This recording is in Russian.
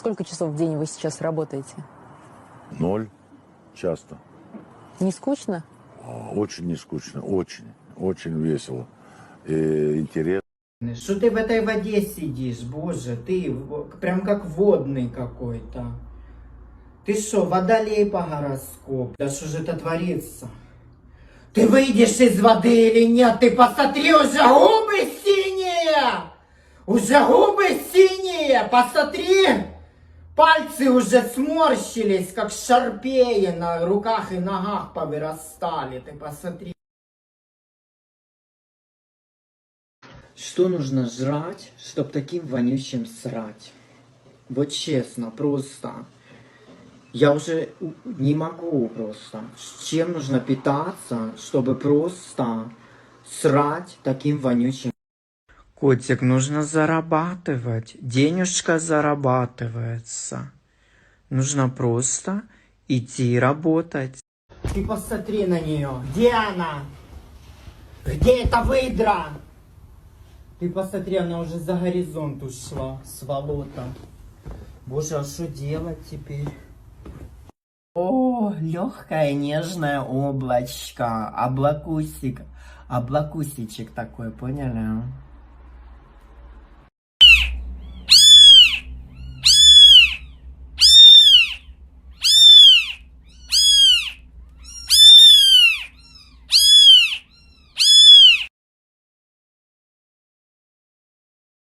Сколько часов в день вы сейчас работаете? 0 часто. Не скучно? Очень не скучно, очень весело. И интересно. Что ты в этой воде сидишь, боже, ты прям как водный какой-то. Ты что, водолей по гороскопу? Да что же это творится? Ты выйдешь из воды или нет? Ты посмотри, уже губы синие! Уже губы синие! Посмотри! Пальцы уже сморщились, как шарпеи на руках и ногах повырастали. Ты посмотри. Что нужно жрать, чтобы таким вонючим срать? Вот честно, просто. Я уже не могу просто. С чем нужно питаться, чтобы просто срать таким вонючим? Котик, нужно зарабатывать. Денежка зарабатывается. Нужно просто идти работать. Ты посмотри на нее. Где она? Где эта выдра? Ты посмотри, она уже за горизонт ушла, сволота. Боже, а что делать теперь? О, легкое нежное облачко, облакусик, облакусичек такой, поняли?